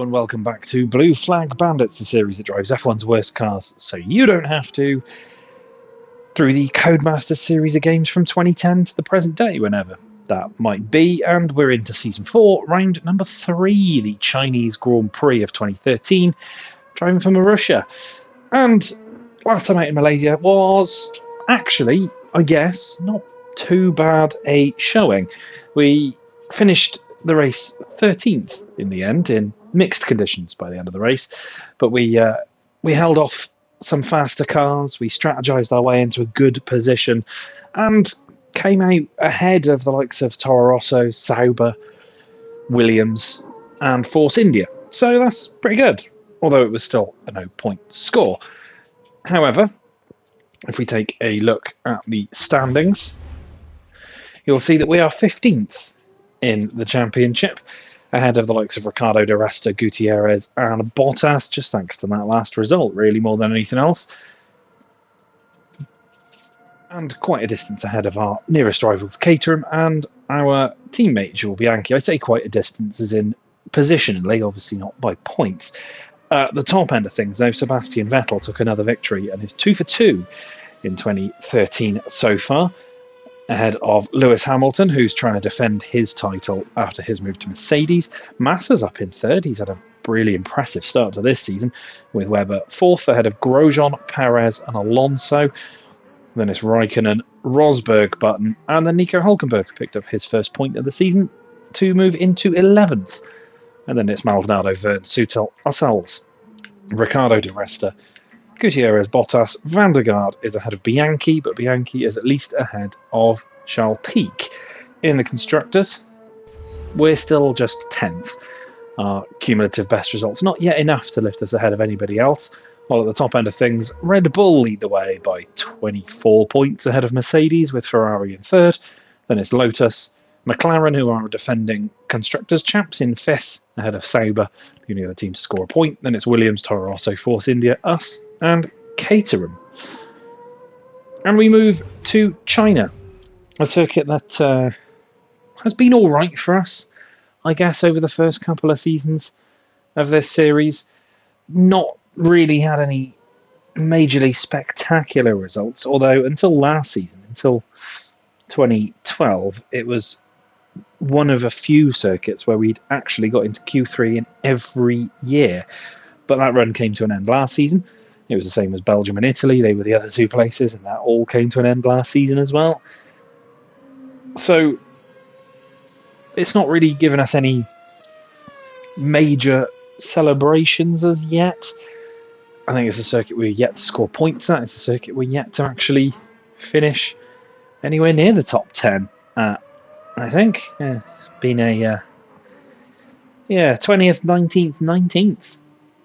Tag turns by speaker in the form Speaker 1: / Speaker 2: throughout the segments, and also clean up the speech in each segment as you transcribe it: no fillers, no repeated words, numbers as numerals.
Speaker 1: and welcome back to Blue Flag Bandits, the series that drives F1's worst cars so you don't have to, through the Codemaster series of games from 2010 to the present day, whenever that might be. And we're into Season 4, round number 3, the Chinese Grand Prix of 2013, driving for Malaysia. And last time out in Malaysia was actually, I guess, not too bad a showing. We finished the race 13th in the end, in mixed conditions by the end of the race, but we held off some faster cars. We strategized our way into a good position and came out ahead of the likes of Toro Rosso, Sauber, Williams and Force India. So that's pretty good, although it was still a no-point score. However, if we take a look at the standings, you'll see that we are 15th in the championship, ahead of the likes of Ricardo de Resta, Gutierrez and Bottas, just thanks to that last result, really, more than anything else. And quite a distance ahead of our nearest rivals, Caterham, and our teammate, Jules Bianchi. I say quite a distance as in positionally, obviously not by points. At the top end of things, though, Sebastian Vettel took another victory and is 2 for 2 in 2013 so far, ahead of Lewis Hamilton, who's trying to defend his title after his move to Mercedes. Massa's up in third. He's had a really impressive start to this season, with Webber fourth, ahead of Grosjean, Perez and Alonso. Then it's Raikkonen, Rosberg, Button, and then Nico Hulkenberg picked up his first point of the season to move into 11th. And then it's Maldonado, Verne, Sutil, ourselves, Ricardo de Resta, Gutierrez, Bottas. Van der Garde is ahead of Bianchi, but Bianchi is at least ahead of Charles Pic. In the constructors, we're still just 10th. Our cumulative best results not yet enough to lift us ahead of anybody else, while at the top end of things, Red Bull lead the way by 24 points ahead of Mercedes, with Ferrari in third. Then it's Lotus, McLaren, who are defending constructors champs, in fifth, ahead of Sauber, the only other team to score a point. Then it's Williams, Toro Rosso, Force India, us, and Caterham. And we move to China, a circuit that has been all right for us, I guess, over the first couple of seasons of this series. Not really had any majorly spectacular results, although until last season, until 2012, it was one of a few circuits where we'd actually got into Q3 in every year. But that run came to an end last season. It was the same as Belgium and Italy. They were the other two places, and that all came to an end last season as well. So it's not really given us any major celebrations as yet. I think it's a circuit we're yet to score points at. It's a circuit we're yet to actually finish anywhere near the top 10 at, I think. It's been a 20th, 19th, 19th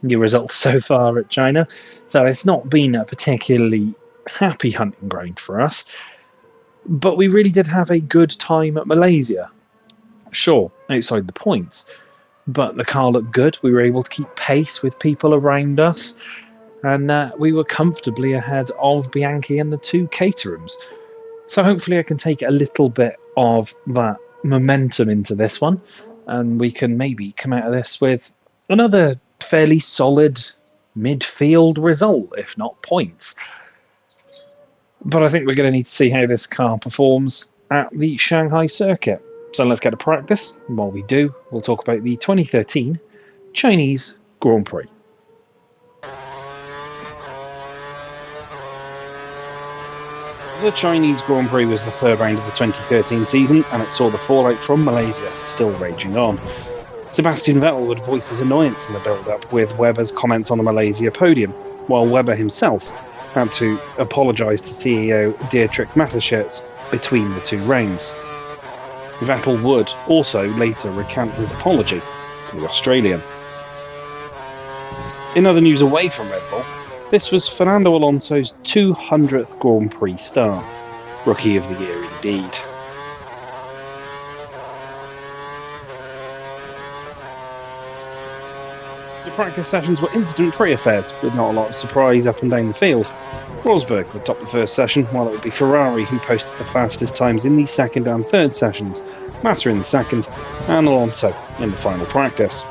Speaker 1: new results so far at China. So it's not been a particularly happy hunting ground for us. But we really did have a good time at Malaysia. Sure, outside the points. But the car looked good. We were able to keep pace with people around us. And we were comfortably ahead of Bianchi and the two Caterhams. So hopefully I can take a little bit of that momentum into this one. And we can maybe come out of this with another fairly solid midfield result, if not points. But I think we're going to need to see how this car performs at the Shanghai circuit. So let's get to practice. And while we do, we'll talk about the 2013 Chinese Grand Prix. The Chinese Grand Prix was the third round of the 2013 season, and it saw the fallout from Malaysia still raging on. Sebastian Vettel would voice his annoyance in the build-up with Webber's comments on the Malaysia podium, while Webber himself had to apologise to CEO Dietrich Mateschitz between the two rounds. Vettel would also later recant his apology to the Australian. In other news away from Red Bull, this was Fernando Alonso's 200th Grand Prix start. Rookie of the Year indeed. The practice sessions were incident-free affairs, with not a lot of surprise up and down the field. Rosberg would top the first session, while it would be Ferrari who posted the fastest times in the second and third sessions, Massa in the second, and Alonso in the final practice.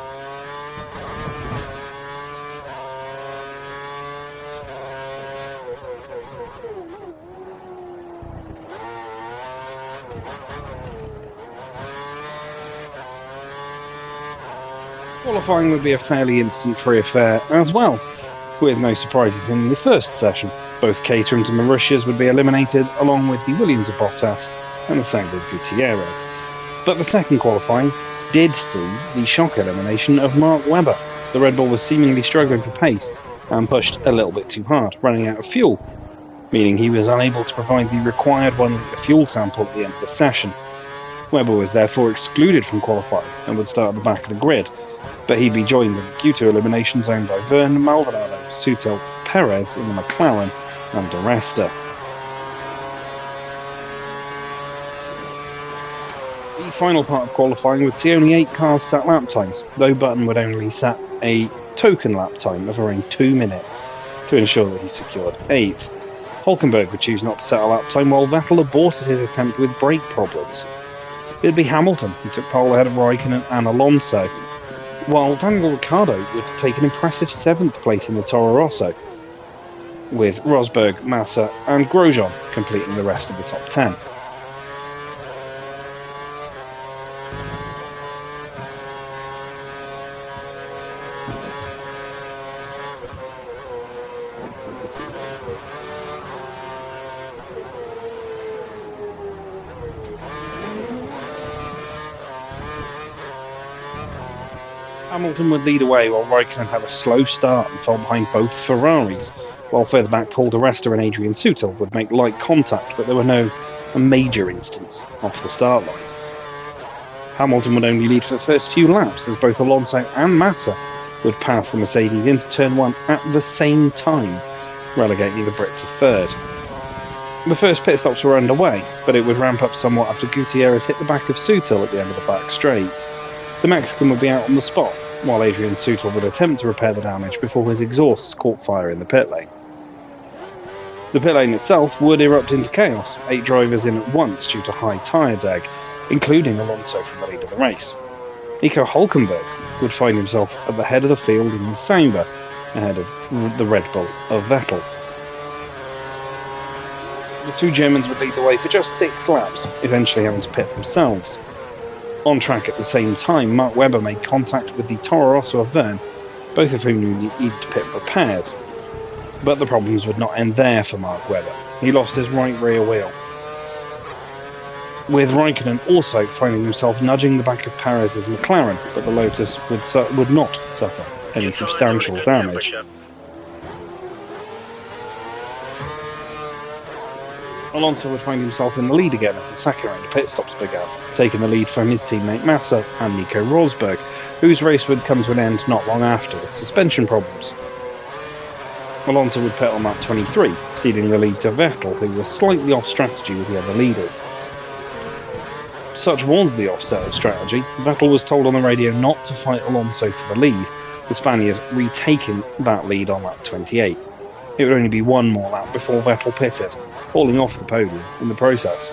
Speaker 1: Qualifying would be a fairly instant-free affair as well, with no surprises in the first session. Both Caterham and Mauritius would be eliminated, along with the Williams of Bottas and the Sauber of Gutierrez. But the second qualifying did see the shock elimination of Mark Webber. The Red Bull was seemingly struggling for pace and pushed a little bit too hard, running out of fuel, meaning he was unable to provide the required 1 litre fuel sample at the end of the session. Webber was therefore excluded from qualifying and would start at the back of the grid, but he'd be joined in the Q2 elimination zone by Verne, Maldonado, Sutil, Perez in the McLaren and De Resta. The final part of qualifying would see only 8 cars set lap times, though Button would only set a token lap time of around 2 minutes to ensure that he secured 8th. Hulkenberg would choose not to set a lap time, while Vettel aborted his attempt with brake problems. It would be Hamilton who took pole ahead of Raikkonen and Alonso, while Daniel Ricciardo would take an impressive 7th place in the Toro Rosso, with Rosberg, Massa and Grosjean completing the rest of the top 10. Hamilton would lead away while Raikkonen had a slow start and fell behind both Ferraris, while further back Paul Di Resta and Adrian Sutil would make light contact, but there were no major incidents off the start line. Hamilton would only lead for the first few laps, as both Alonso and Massa would pass the Mercedes into turn 1 at the same time, relegating the Brit to 3rd. The first pit stops were underway, but it would ramp up somewhat after Gutierrez hit the back of Sutil at the end of the back straight. The Mexican would be out on the spot, while Adrian Sutil would attempt to repair the damage before his exhausts caught fire in the pit lane. The pit lane itself would erupt into chaos, 8 drivers in at once due to high tyre drag, including Alonso from the lead of the race. Nico Hulkenberg would find himself at the head of the field in the Sauber, ahead of the Red Bull of Vettel. The 2 Germans would lead the way for just 6 laps, eventually having to pit themselves. On track at the same time, Mark Webber made contact with the Toro Rosso of Verne, both of whom needed to pit for repairs. But the problems would not end there for Mark Webber. He lost his right rear wheel, with Raikkonen also finding himself nudging the back of Perez's McLaren, but the Lotus would not suffer any substantial damage. Alonso would find himself in the lead again as the second round of pit stops began, taking the lead from his teammate Massa and Nico Rosberg, whose race would come to an end not long after with suspension problems. Alonso would pit on lap 23, ceding the lead to Vettel, who was slightly off strategy with the other leaders. Such was the offset of strategy, Vettel was told on the radio not to fight Alonso for the lead, the Spaniard retaking that lead on lap 28. It would only be one more lap before Vettel pitted, falling off the podium in the process.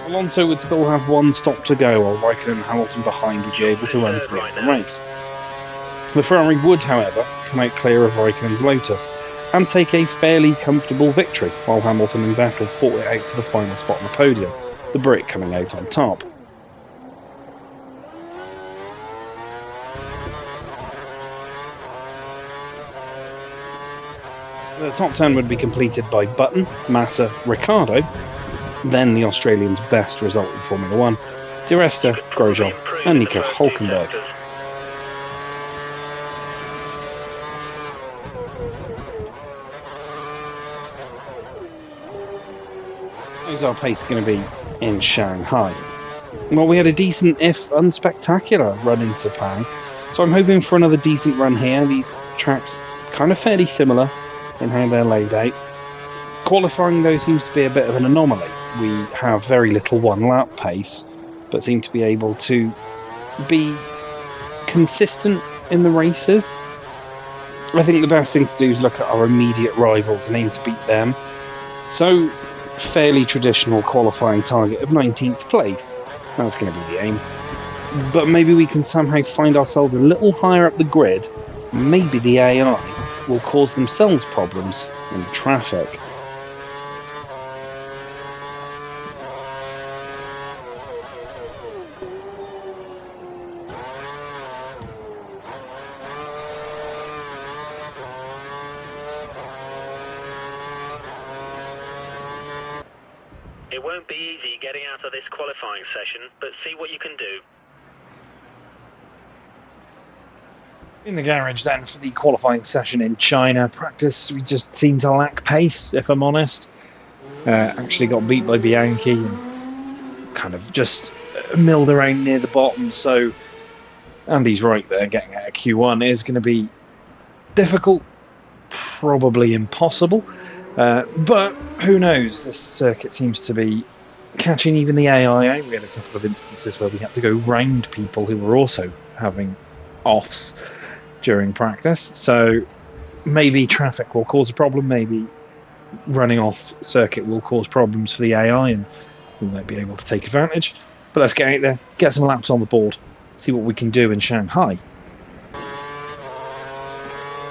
Speaker 1: Alonso would still have one stop to go, while Raikkonen and Hamilton behind would be able to run to the end of the race. The Ferrari would, however, come out clear of Raikkonen's Lotus and take a fairly comfortable victory, while Hamilton and Vettel fought it out for the final spot on the podium, the Brit coming out on top. The top 10 would be completed by Button, Massa, Ricciardo, then the Australians' best result in Formula 1, Di Resta, Grosjean and Nico Hulkenberg. How's our pace going to be in Shanghai? Well, we had a decent, if unspectacular, run in Sepang, so I'm hoping for another decent run here. These tracks kind of fairly similar in how they're laid out. Qualifying, though, seems to be a bit of an anomaly. We have very little one-lap pace, but seem to be able to be consistent in the races. I think the best thing to do is look at our immediate rivals and aim to beat them. So, fairly traditional qualifying target of 19th place. That's going to be the aim. But maybe we can somehow find ourselves a little higher up the grid. Maybe the AI will cause themselves problems in traffic.
Speaker 2: It won't be easy getting out of this qualifying session, but see what you can do.
Speaker 1: In the garage then for the qualifying session in China. Practice, we just seem to lack pace, if I'm honest. Actually got beat by Bianchi and kind of just milled around near the bottom, so Andy's right there, getting out of Q1 is going to be difficult, probably impossible, but who knows, this circuit seems to be catching even the AI out. We had a couple of instances where we had to go round people who were also having offs during practice, so maybe traffic will cause a problem, maybe running off circuit will cause problems for the AI and we might be able to take advantage. But let's get out there, get some laps on the board, see what we can do in Shanghai.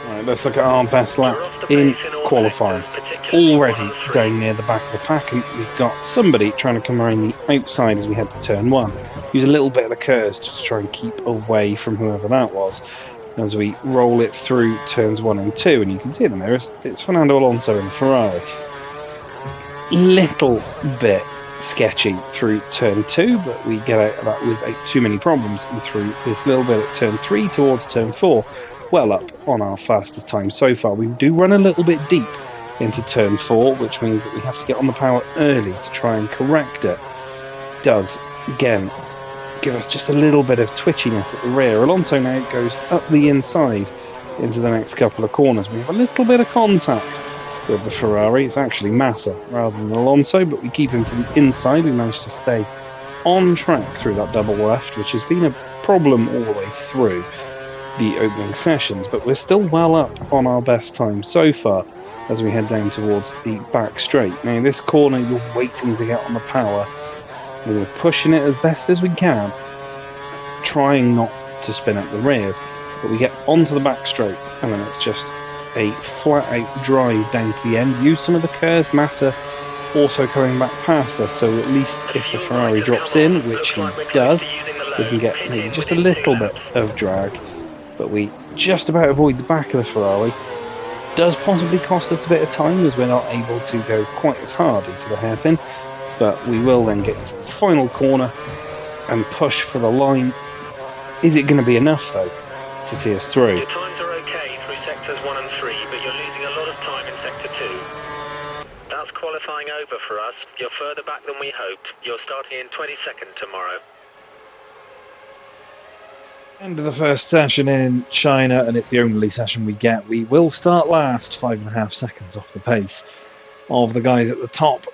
Speaker 1: Right, let's look at our best lap in qualifying. Already down near the back of the pack, and we've got somebody trying to come around the outside as we head to turn 1. Use a little bit of the curves just to try and keep away from whoever that was as we roll it through turns 1 and 2, and you can see in the mirrors it's Fernando Alonso in the Ferrari. Little bit sketchy through turn 2, but we get out of that without too many problems, and through this little bit at turn 3 towards turn 4, well up on our fastest time so far. We do run a little bit deep into turn 4, which means that we have to get on the power early to try and correct it. Does, again, give us just a little bit of twitchiness at the rear. Alonso now goes up the inside into the next couple of corners. We have a little bit of contact with the Ferrari. It's actually Massa rather than Alonso, but we keep him to the inside. We managed to stay on track through that double left, which has been a problem all the way through the opening sessions, but we're still well up on our best time so far as we head down towards the back straight. Now this corner you're waiting to get on the power, and we're pushing it as best as we can, trying not to spin up the rears, but we get onto the back straight and then it's just a flat out drive down to the end. Use some of the curves. Massa also coming back past us, so at least if the Ferrari drops in, which he does, we can get maybe just a little bit of drag, but we just about avoid the back of the Ferrari. Does possibly cost us a bit of time as we're not able to go quite as hard into the hairpin, but we will then get to the final corner and push for the line. Is it going to be enough though to see us through?
Speaker 2: Your times are okay through sectors 1 and 3, but you're losing a lot of time in sector 2. That's qualifying over for us. You're further back than we hoped. You're starting in 22nd tomorrow.
Speaker 1: End of the first session in China, and it's the only session we get. We will start last, 5.5 seconds off the pace of the guys at the top,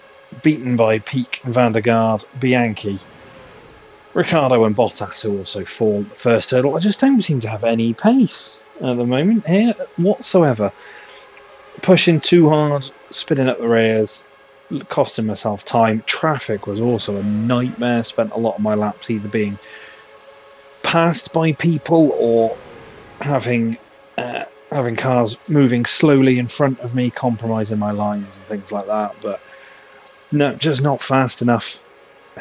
Speaker 1: beaten by Peak, Van der Garde, Bianchi, Ricciardo and Bottas, who also fall the first hurdle. I just don't seem to have any pace at the moment here whatsoever. Pushing too hard, spinning up the rears, costing myself time. Traffic was also a nightmare. Spent a lot of my laps either being passed by people or having cars moving slowly in front of me, compromising my lines and things like that. But no, just not fast enough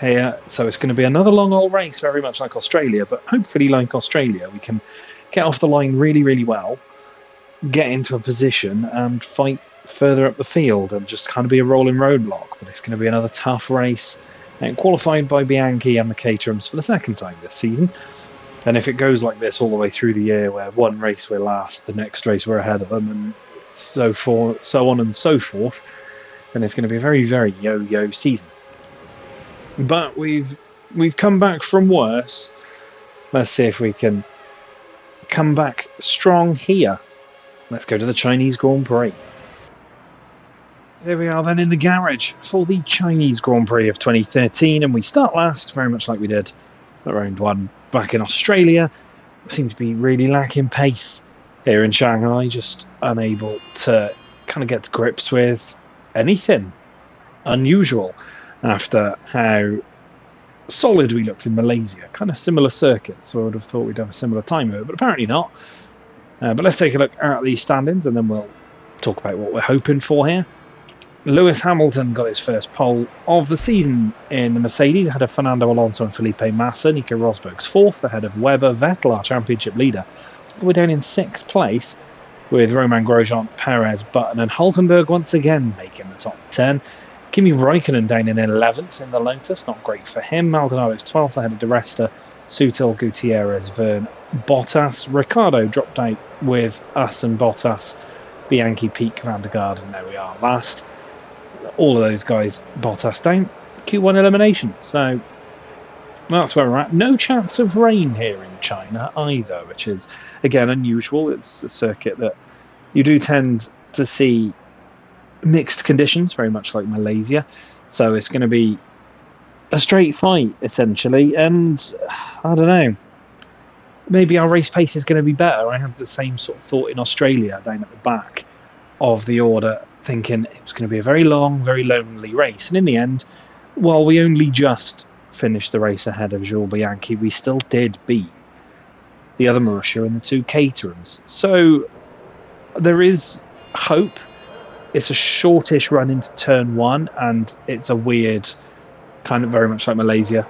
Speaker 1: here. So it's going to be another long old race, very much like Australia, but hopefully like Australia we can get off the line really, really well, get into a position and fight further up the field and just kind of be a rolling roadblock. But it's going to be another tough race, and qualified by Bianchi and the Caterhams for the second time this season. And if it goes like this all the way through the year, where one race we're last, the next race we're ahead of them, and so on and so forth, then it's going to be a very, very yo-yo season. But we've come back from worse. Let's see if we can come back strong here. Let's go to the Chinese Grand Prix. There we are then in the garage for the Chinese Grand Prix of 2013, and we start last, very much like we did at round 1 back in Australia. We seem to be really lacking pace here in Shanghai, just unable to kind of get to grips with anything unusual after how solid we looked in Malaysia. Kind of similar circuits, so I would have thought we'd have a similar time over, but apparently not. But let's take a look at these standings and then we'll talk about what we're hoping for here. Lewis Hamilton got his first pole of the season in the Mercedes, ahead of Fernando Alonso and Felipe Massa. Nico Rosberg's fourth, ahead of Webber. Vettel, our championship leader, all the way down in 6th place, with Romain Grosjean, Perez, Button and Hulkenberg once again making the top 10. Kimi Raikkonen down in 11th in the Lotus, not great for him. Maldonado is 12th ahead of De Resta, Sutil, Gutierrez, Verne, Bottas. Ricciardo dropped out with us and Bottas, Bianchi, Peak, Van der Garden. There we are, last. All of those guys, Bottas down. Q1 elimination, so that's where we're at. No chance of rain here in China either, which is, again, unusual. It's a circuit that you do tend to see mixed conditions, very much like Malaysia. So it's going to be a straight fight, essentially. And I don't know, maybe our race pace is going to be better. I had the same sort of thought in Australia, down at the back of the order, thinking it was going to be a very long, very lonely race. And in the end, while we only just finished the race ahead of Jules Bianchi, we still did beat the other Marussia and the two Caterhams. So there is hope. It's a shortish run into turn one, and it's a weird, kind of very much like Malaysia,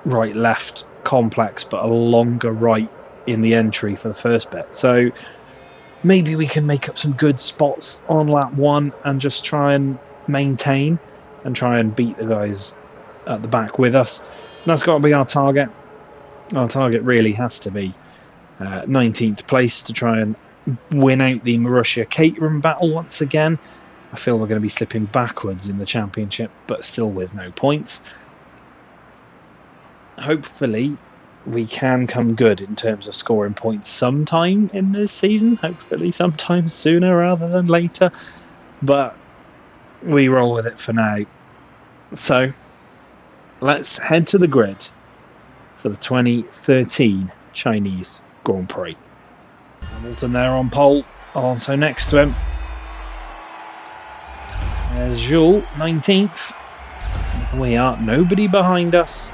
Speaker 1: right-left complex, but a longer right in the entry for the first bit. So maybe we can make up some good spots on lap one and just try and maintain and try and beat the guys at the back with us. That's got to be our target. Our target really has to be 19th place to try and win out the Marussia Caterham battle once again. I feel we're going to be slipping backwards in the championship, but still with no points. Hopefully we can come good in terms of scoring points sometime in this season. Hopefully sometime sooner rather than later. But we roll with it for now. So let's head to the grid for the 2013 Chinese Grand Prix. Hamilton there on pole, Alonso next to him. There's Jules, 19th. We are nobody behind us,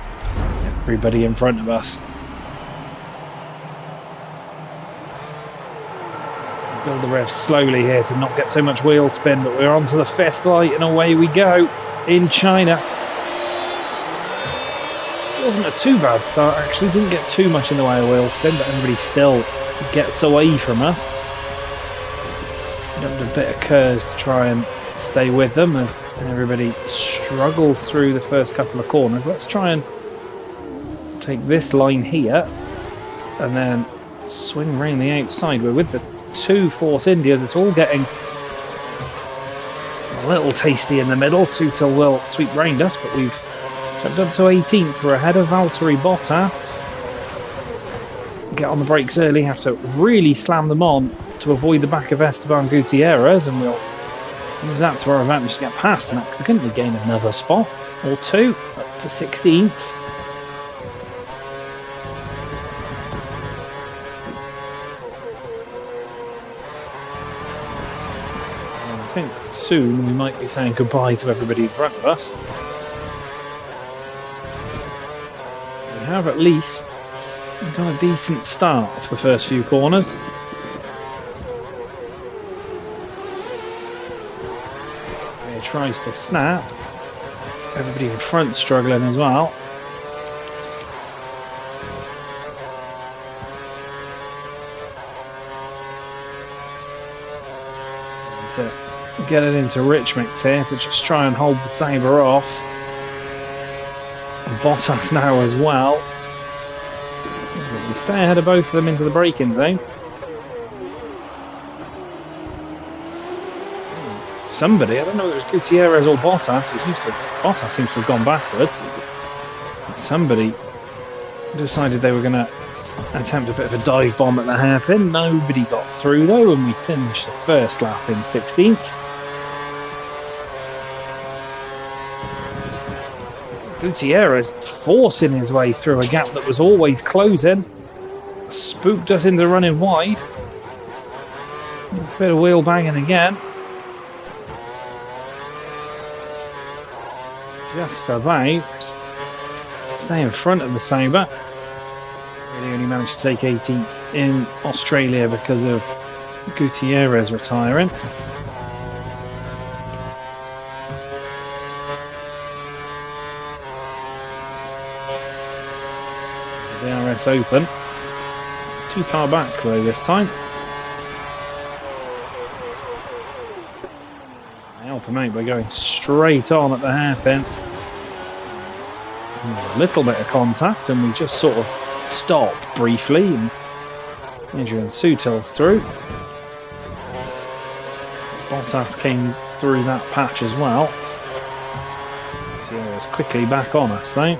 Speaker 1: everybody in front of us. Build the revs slowly here to not get so much wheel spin, but we're on to the 5th light and away we go in China. It wasn't a too bad start actually, didn't get too much in the way of wheel spin, but everybody still gets away from us. Dumped a bit of curves to try and stay with them as everybody struggles through the first couple of corners. Let's try and take this line here and then swing around the outside. We're with the two Force Indias. It's all getting a little tasty in the middle. Sutil will sweep round us, but we've jumped up to 18th. We're ahead of Valtteri Bottas. Get on the brakes early, have to really slam them on to avoid the back of Esteban Gutierrez, and we'll use that to our advantage to get past and accidentally gain another spot or two, up to 16th. And I think soon we might be saying goodbye to everybody in front of us. We have at least got a decent start off the first few corners. Tries to snap. Everybody in front struggling as well. To get it into Rich Mix here to just try and hold the Sabre off. And Bottas now as well. We stay ahead of both of them into the braking zone. Somebody, I don't know if it was Gutierrez or Bottas, Bottas seems to have gone backwards. Somebody decided they were going to attempt a bit of a dive bomb at the hairpin. Nobody got through though, and we finished the first lap in 16th. Gutierrez forcing his way through a gap that was always closing. Spooked us into running wide. There's a bit of wheel banging again. Just about stay in front of the Sabre. Really only managed to take 18th in Australia because of Gutierrez retiring. DRS open. Too far back though this time. Now them out by going straight on at the hairpin. A little bit of contact, and we just sort of stop briefly, and Adrian Sutil's through. Bottas came through that patch as well. So it was quickly back on us though.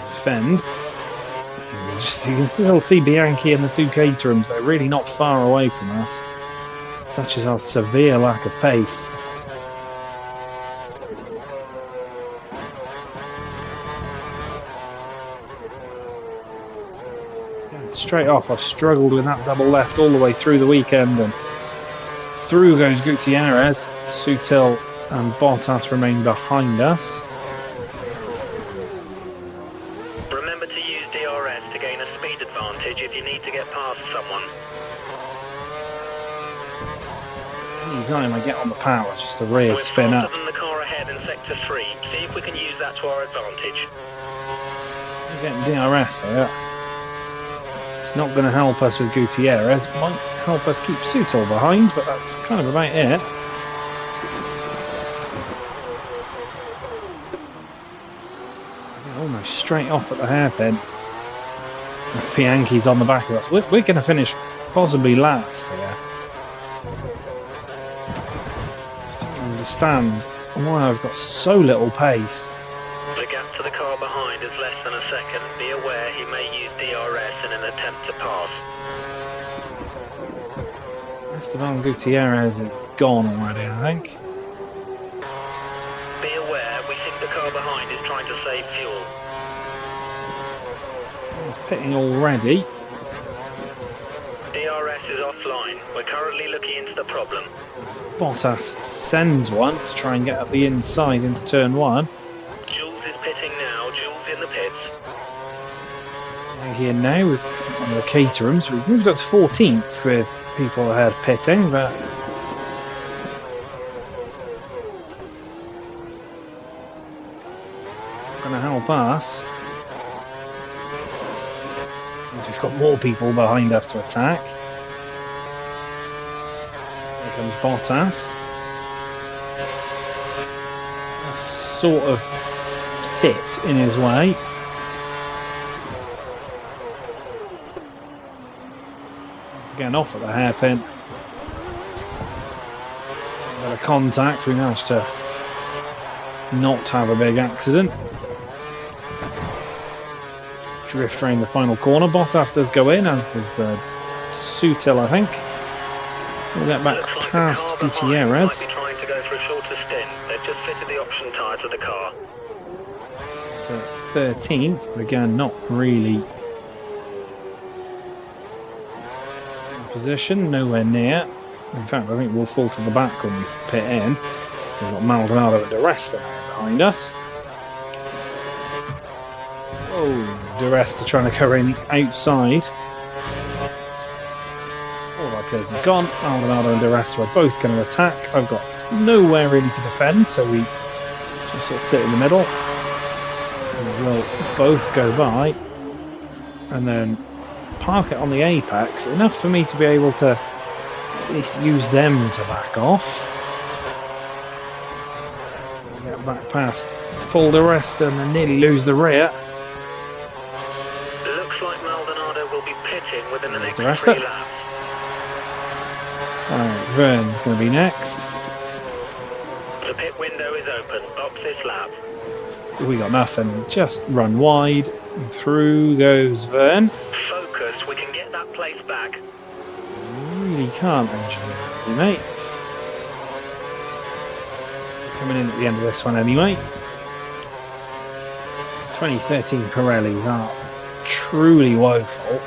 Speaker 1: Defend. You can still see Bianchi and the two Caterhams. They're really not far away from us. Such is our severe lack of pace. Straight off, I've struggled with that double left all the way through the weekend, and through goes Gutierrez. Sutil and Bottas remain behind us.
Speaker 2: Remember to use DRS to gain a speed advantage if you need to get past someone.
Speaker 1: Anytime I get on the power, just the rear
Speaker 2: We're
Speaker 1: spin up.
Speaker 2: faster than the car ahead in sector 3. See if we can use that to our advantage.
Speaker 1: We're getting DRS here. It's not going to help us with Gutierrez. Might help us keep Sutil behind, but that's kind of about it. Almost straight off at the hairpin. Bianchi's on the back of us. We're going to finish possibly last here. Just don't understand why I've got so little pace.
Speaker 2: The gap to the car behind is less than a second. Be aware he may use DRS in an attempt to pass.
Speaker 1: Esteban Gutierrez is gone already, I think.
Speaker 2: Be aware, we think the car behind is trying to save fuel.
Speaker 1: He's pitting already.
Speaker 2: DRS is offline. We're currently looking into the problem.
Speaker 1: Bottas sends one to try and get up the inside into turn 1.
Speaker 2: Jules is pitting now. Jules in the pits.
Speaker 1: We're here now with one of the Caterhams. We've moved up to 14th with people ahead pitting, but going to help us. We've got more people behind us to attack. Here comes Bottas. Sort of sit in his way. Getting off at the hairpin. Bit of contact. We managed to not have a big accident. Drift around the final corner. Bottas does go in, as does Sutil, I think. We'll get back past Gutierrez.
Speaker 2: Might be trying to go for a shorter stint. They've just fitted the option tyre to the car.
Speaker 1: So 13th, but again, not really in position, nowhere near. In fact, I think we'll fall to the back when we pit in. We've got Maldonado and DeResta behind us. Oh, DeResta trying to cover in the outside. All of our players is gone. Maldonado and DeResta are both going to attack. I've got nowhere really to defend, so we just sort of sit in the middle. And we'll both go by and then park it on the apex, enough for me to be able to at least use them to back off. Get back past Paul DeResta and then nearly lose the rear.
Speaker 2: Looks like Maldonado will be pitting within the next
Speaker 1: DeResta.
Speaker 2: 3 laps.
Speaker 1: Alright, Vern's going to be next.
Speaker 2: The pit window is open. Box this lap.
Speaker 1: We got nothing, just run wide, and through goes Vern.
Speaker 2: Focus, we can get that place back.
Speaker 1: Really can't engineer, you mate. Coming in at the end of this one anyway. 2013 Pirellis are truly woeful.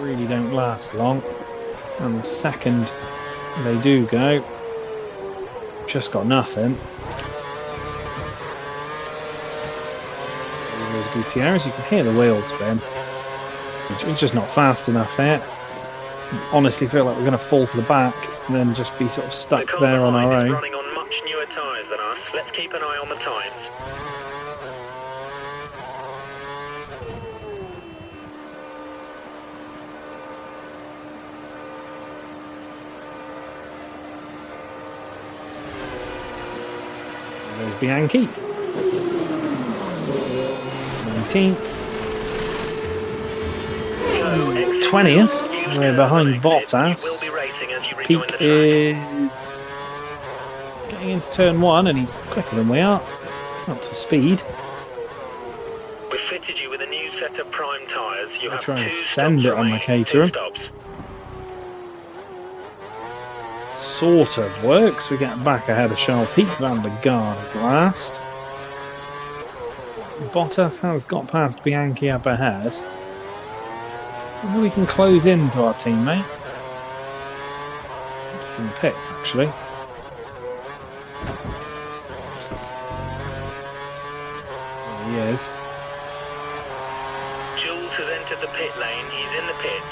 Speaker 1: Really don't last long. And the second they do go, just got nothing. There's Gutierrez, you can hear the wheel spin. It's just not fast enough here. Honestly feel like we're going to fall to the back and then just be sort of stuck
Speaker 2: The car
Speaker 1: there on our
Speaker 2: behind is
Speaker 1: own.
Speaker 2: running on much newer tyres than us. Let's keep an eye on the times.
Speaker 1: There's Bianchi. 19th. 20th. We're behind Bottas. Peak is getting into turn 1 and he's quicker than we are. Up to speed.
Speaker 2: We've fitted you with a new set of prime tyres. You have
Speaker 1: try and
Speaker 2: 2
Speaker 1: send
Speaker 2: stops
Speaker 1: it on the
Speaker 2: remaining,
Speaker 1: Caterham.
Speaker 2: 2 stops.
Speaker 1: Sort of works. We get back ahead of Charles. Peak van der Garde is last. Bottas has got past Bianchi up ahead. Maybe we can close into our teammate. He's in the pits actually. There he is.
Speaker 2: Jules has entered the pit lane. He's in the pits.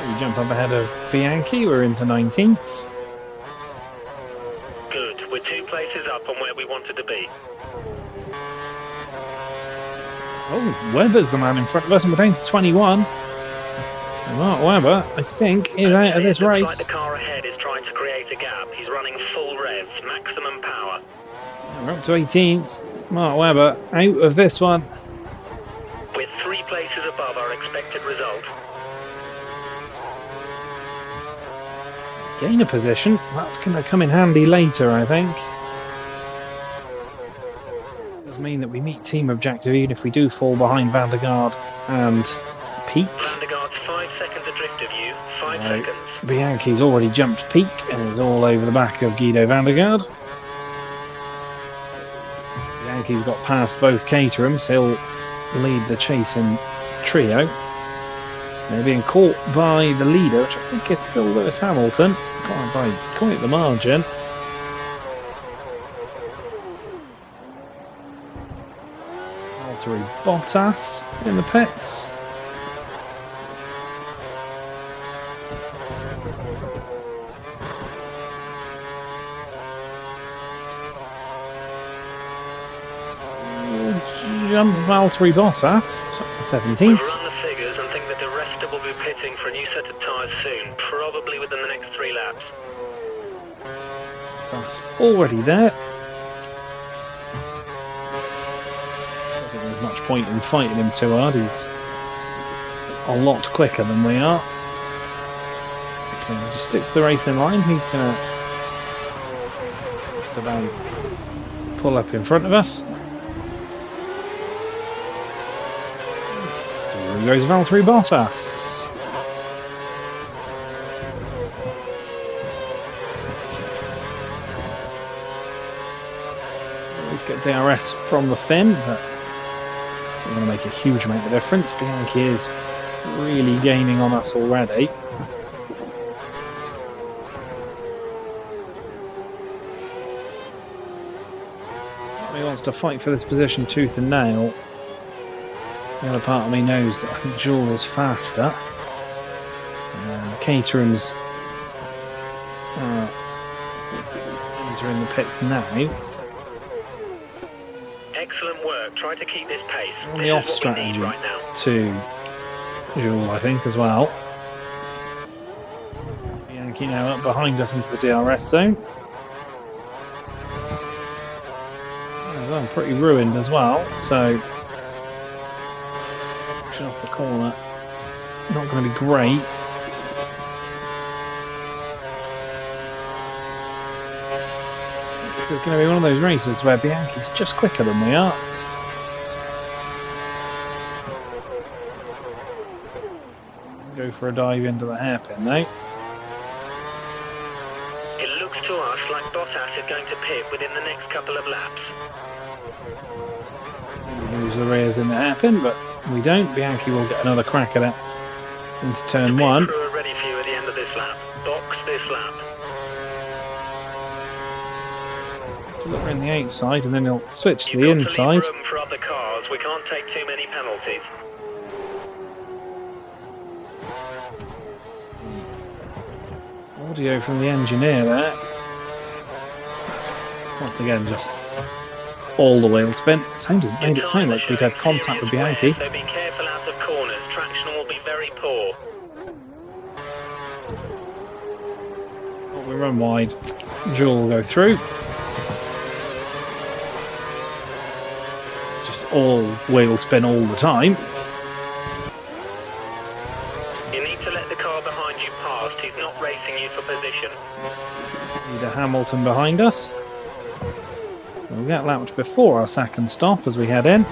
Speaker 1: We jump up ahead of Bianchi. We're into 19th.
Speaker 2: Good. We're 2 places up on where we wanted to be.
Speaker 1: Oh, Webber's the man in front of us, and we're down to 21. Mark Webber, I think, is out of this race.
Speaker 2: Looks like the car ahead is trying to create a gap. He's running full revs, maximum power.
Speaker 1: We're up to 18th. Mark Webber out of this one.
Speaker 2: We're 3 places above our expected result.
Speaker 1: Gain a position. That's going to come in handy later, I think. Does mean that we meet team objective even if we do fall behind Van der Garde and Peak.
Speaker 2: Van der Garde's 5 seconds adrift of you. 5 seconds.
Speaker 1: Bianchi's already jumped Peak and is all over the back of Guido van der Garde. Bianchi's got past both Caterhams. He'll lead the chasing trio. They're being caught by the leader, which I think is still Lewis Hamilton. Caught by quite the margin. Valtteri Bottas in the pits. Jump Valtteri Bottas. It's up to 17th.
Speaker 2: We've run the figures and think that the rest will be pitting for a new set of tyres soon, probably within the next 3 laps.
Speaker 1: That's already there. I don't think there's much point in fighting him too hard. He's a lot quicker than we are. So he just sticks to the racing line. He's going to about pull up in front of us. There goes Valtteri Bottas. Let's get DRS from the Finn, but it's not going to make a huge amount of difference. Bianchi is really gaining on us already. He wants to fight for this position tooth and nail. The other part of me knows that I think Grohl is faster. Caterham's entering the pits now.
Speaker 2: Excellent work. Try to keep this pace.
Speaker 1: On the off strategy right now to Grohl, I think, as well. Bianchi now up behind us into the DRS zone. I'm pretty ruined as well, so off the corner, not going to be great. This is going to be one of those races where Bianchi's just quicker than we are. Go for a dive into the hairpin though.
Speaker 2: It looks to us like Bottas is going to pit within the next couple of laps.
Speaker 1: We lose the rears in the hairpin, but we don't. Bianchi will get another crack at it into turn 1.
Speaker 2: Crew are ready for you at the end of this lap. Box this lap.
Speaker 1: Look around the outside and then he'll switch to the
Speaker 2: You've got
Speaker 1: inside.
Speaker 2: to leave room for other cars. We can't take too many penalties.
Speaker 1: Audio from the engineer there. Once again, just all the wheel spin. Made it sound like we'd had contact with Bianchi.
Speaker 2: So be careful out of corners. Traction will be very poor.
Speaker 1: We run wide. Grohl will go through. all wheel spin all the time.
Speaker 2: You need to let the car behind you past. He's not racing you for position.
Speaker 1: Need a Hamilton behind us. We'll get lapped before our second stop as we head in.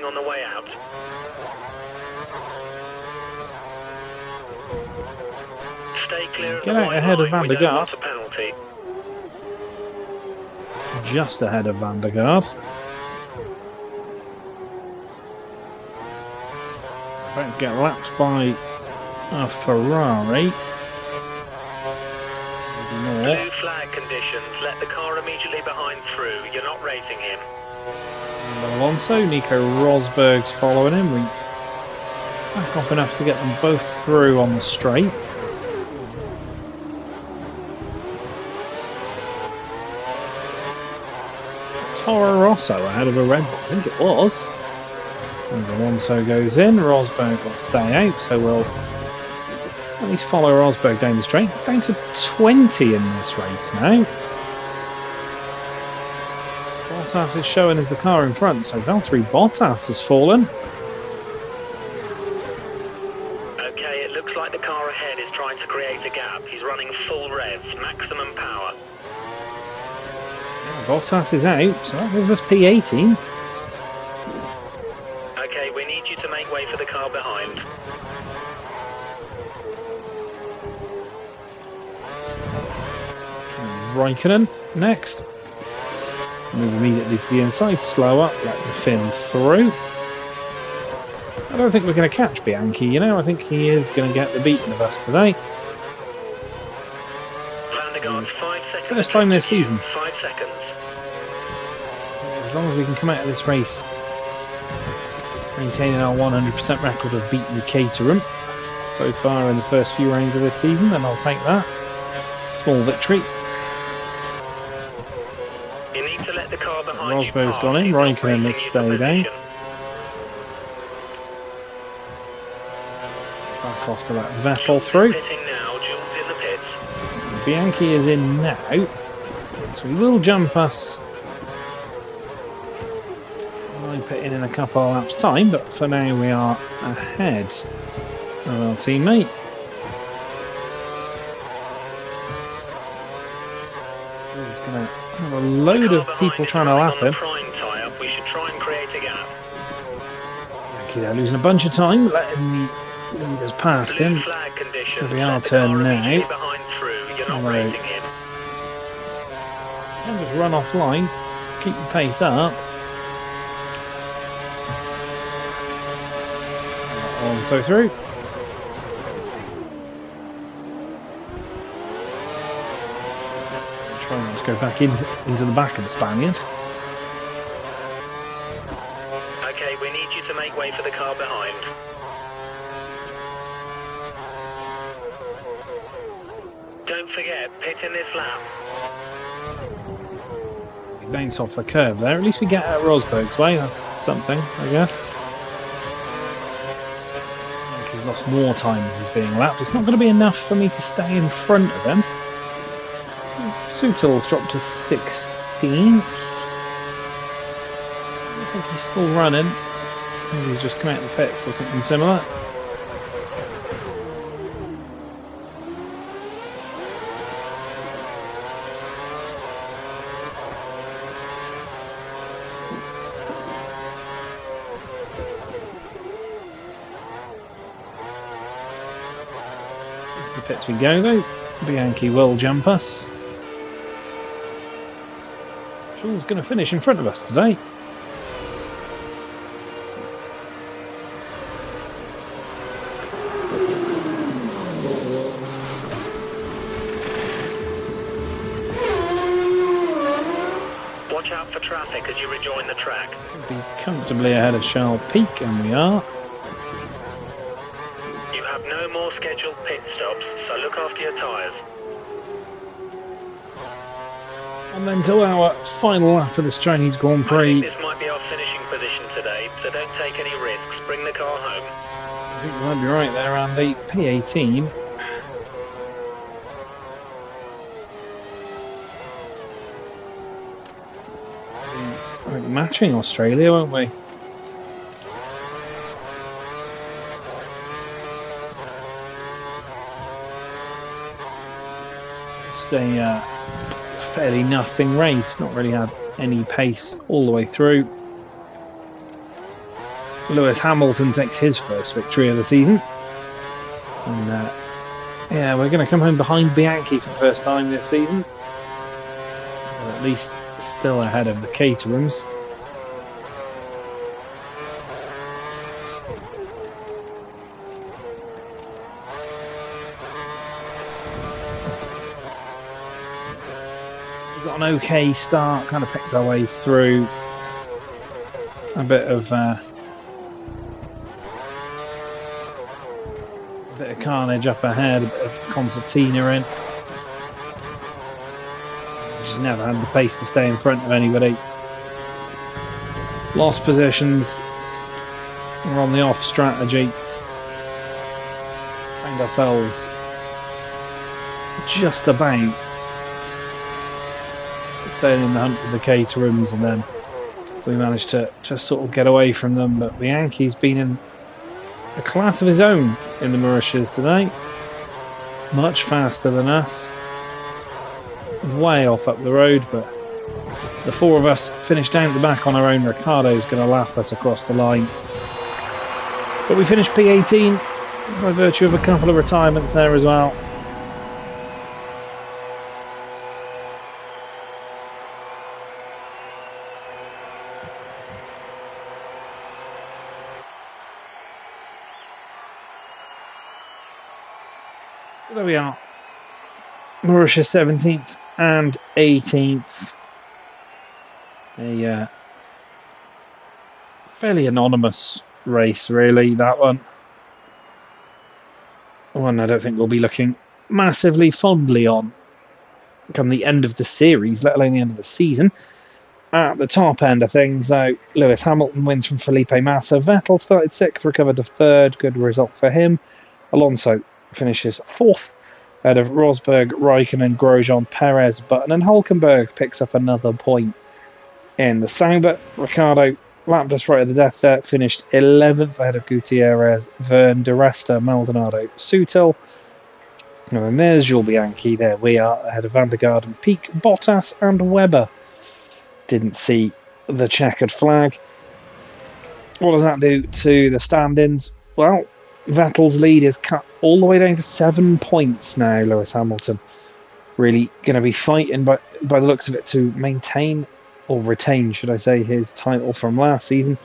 Speaker 2: On the way out. Stay clear of the
Speaker 1: Get out
Speaker 2: white
Speaker 1: ahead of
Speaker 2: line.
Speaker 1: Van
Speaker 2: We
Speaker 1: der
Speaker 2: don't
Speaker 1: Gaard.
Speaker 2: want a penalty.
Speaker 1: Just ahead of Van der Gaard. About to get lapped by a Ferrari. Maybe more.
Speaker 2: Blue flag conditions. Let the car immediately behind through. You're not racing him.
Speaker 1: And Alonso, Nico Rosberg's following him. We back off enough to get them both through on the straight. Toro Rosso ahead of a Red Bull, I think it was. And Alonso goes in, Rosberg will stay out, so we'll at least follow Rosberg down the straight. Down to 20 in this race now. Bottas is showing as the car in front, so Valtteri Bottas has fallen.
Speaker 2: Okay, it looks like the car ahead is trying to create a gap. He's running full revs, maximum power.
Speaker 1: Bottas is out, so that gives us P18.
Speaker 2: Okay, we need you to make way for the car behind.
Speaker 1: Raikkonen next. Move immediately to the inside, slow up, let the fin through. I don't think we're going to catch Bianchi, you know, I think he is going to get the beating of us today.
Speaker 2: Van der Gaard, 5 seconds.
Speaker 1: First time this season.
Speaker 2: 5 seconds.
Speaker 1: As long as we can come out of this race maintaining our 100% record of beating the Caterham so far in the first few rounds of this season, then I'll take that. Small victory.
Speaker 2: You need to let the car behind you
Speaker 1: Rosberg's
Speaker 2: pass.
Speaker 1: gone in,
Speaker 2: He's not
Speaker 1: Raikkonen
Speaker 2: racing
Speaker 1: has
Speaker 2: you for
Speaker 1: stayed out.
Speaker 2: position.
Speaker 1: Back off to let Vettel through.
Speaker 2: Pitting now, Jules in the pits.
Speaker 1: Bianchi is in now, so he will jump us. I'll put in a couple of laps time, but for now we are ahead of our teammate. He's going to have a load of people trying to lap him.
Speaker 2: We should try and create a gap.
Speaker 1: Okay, they're losing a bunch of time, letting the leaders past him.
Speaker 2: Flag conditions.
Speaker 1: We are
Speaker 2: Let the
Speaker 1: turn
Speaker 2: car
Speaker 1: now.
Speaker 2: immediately behind through. You're not
Speaker 1: Right.
Speaker 2: racing him.
Speaker 1: And just run offline, keep the pace up. Alonso through. Try not to go back into the back of the Spaniard.
Speaker 2: Okay, we need you to make way for the car behind. Don't forget, pit in this lap.
Speaker 1: We bounce off the curb there. At least we get out Rosberg's way. That's something, I guess. I think he's lost more time as he's being lapped. It's not going to be enough for me to stay in front of him. Sutil's dropped to 16. I think he's still running. Maybe he's just come out of the pits or something similar. The pits we go though. Bianchi will jump us. Jules going to finish in front of us today.
Speaker 2: Watch out for traffic as you rejoin the track.
Speaker 1: Be comfortably ahead of Charles Peak, and we are.
Speaker 2: You have no more scheduled pit stops, so look after your tyres.
Speaker 1: And then to our final lap of this Chinese Grand
Speaker 2: I
Speaker 1: Prix.
Speaker 2: think this might be our finishing position today, so don't take any risks. Bring the car home.
Speaker 1: I think you might be right there, Andy. P18. We're matching Australia, won't we? Just a fairly nothing race. Not really had any pace all the way through. Lewis Hamilton takes his first victory of the season. And yeah, we're going to come home behind Bianchi for the first time this season. Or at least still ahead of the Caterhams. We've got an okay start, kind of picked our way through. A bit of carnage up ahead, a bit of concertina in. Just never had the pace to stay in front of anybody. Lost positions. We're on the off strategy. Find ourselves just about staying in the hunt with the Caterhams, and then we managed to just sort of get away from them. But Bianchi's been in a class of his own in the Mauritius today. Much faster than us. Way off up the road, but the four of us finished down at the back on our own. Ricciardo's going to lap us across the line. But we finished P18 by virtue of a couple of retirements there as well. There we are. Mauritius 17th and 18th. A fairly anonymous race, really, that one. One I don't think we'll be looking massively fondly on come the end of the series, let alone the end of the season. At the top end of things, though, Lewis Hamilton wins from Felipe Massa. Vettel started 6th, recovered to 3rd. Good result for him. Alonso finishes 4th, ahead of Rosberg, Raikkonen, Grosjean, Perez, Button, and Hulkenberg picks up another point in the Sauber. Ricciardo lapped us right at the death there, finished 11th, ahead of Gutierrez, Verne, De Resta, Maldonado, Sutil. And then there's Jules Bianchi. There we are, ahead of Van der Garde, Peak, Bottas, and Webber. Didn't see the checkered flag. What does that do to the stand-ins? Well, Vettel's lead is cut all the way down to 7 points now. Lewis Hamilton really going to be fighting by the looks of it to maintain, or retain, should I say, his title from last season.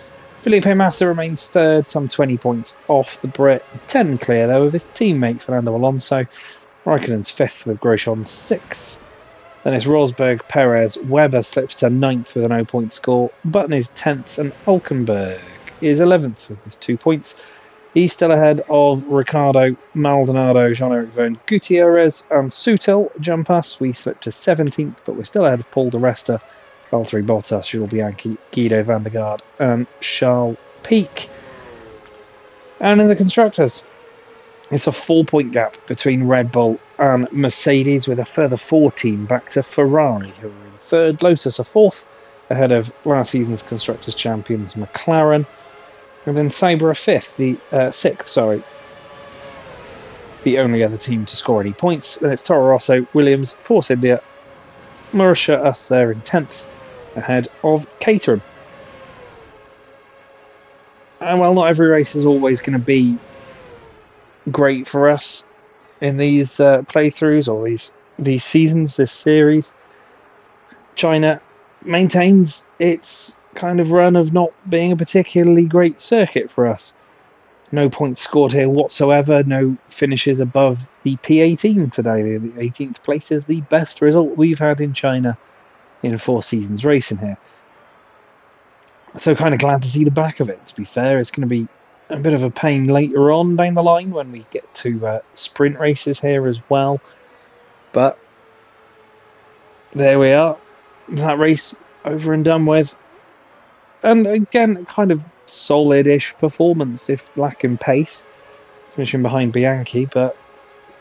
Speaker 1: Felipe Massa remains 3rd, some 20 points off the Brit. 10 clear, though, of his teammate Fernando Alonso. Raikkonen's 5th with Grosjean 6th. Then it's Rosberg, Perez, Webber slips to 9th with a 0-point score. Button is 10th, and Hulkenberg is 11th with his 2 points. He's still ahead of Ricciardo, Maldonado, Jean-Eric Verne, Gutierrez, and Sutil jump us. We slipped to 17th, but we're still ahead of Paul de Resta, Valtteri Bottas, Jules Bianchi, Guido van der Garde, and Charles Pic. And in the constructors, it's a 4-point gap between Red Bull and Mercedes, with a further 14 back to Ferrari, who are in 3rd. Lotus are 4th, ahead of last season's constructors champions McLaren. And then Sauber are 6th, the only other team to score any points. Then it's Toro Rosso, Williams, Force India, Mauritius, us there in 10th, ahead of Caterham. And well, not every race is always going to be great for us in these playthroughs or these seasons, this series. China maintains its kind of run of not being a particularly great circuit for us. No points scored here whatsoever, no finishes above the P18 today. The 18th place is the best result we've had in China in 4 seasons racing here. So kind of glad to see the back of it, to be fair. It's going to be a bit of a pain later on down the line when we get to sprint races here as well. But there we are. that race over and done with. And again, kind of solid-ish performance, if lacking pace, finishing behind Bianchi, but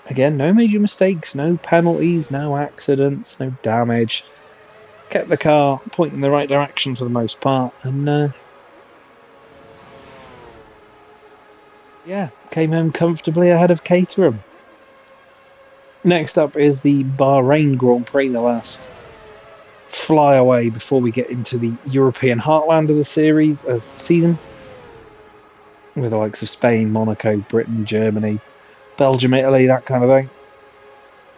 Speaker 1: again, no major mistakes, no penalties, no accidents, no damage. Kept the car pointing in the right direction for the most part, and came home comfortably ahead of Caterham. Next up is the Bahrain Grand Prix, the last flyaway before we get into the European heartland of the season, with the likes of Spain, Monaco, Britain, Germany, Belgium, Italy, that kind of thing.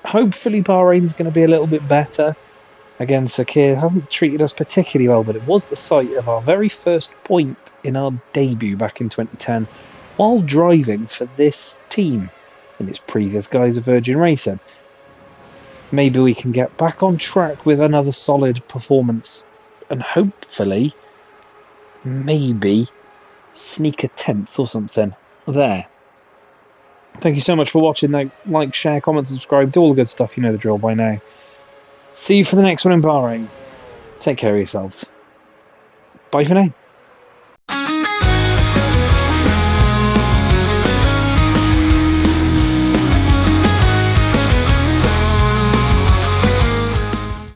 Speaker 1: Hopefully Bahrain's going to be a little bit better. Again, Sakir hasn't treated us particularly well, but it was the site of our very first point in our debut back in 2010 while driving for this team in its previous guise of Virgin Racing. Maybe we can get back on track with another solid performance and hopefully, maybe, sneak a 10th or something there. Thank you so much for watching. Like, share, comment, subscribe, do all the good stuff. You know the drill by now. See you for the next one in Bahrain. Take care of yourselves. Bye for now.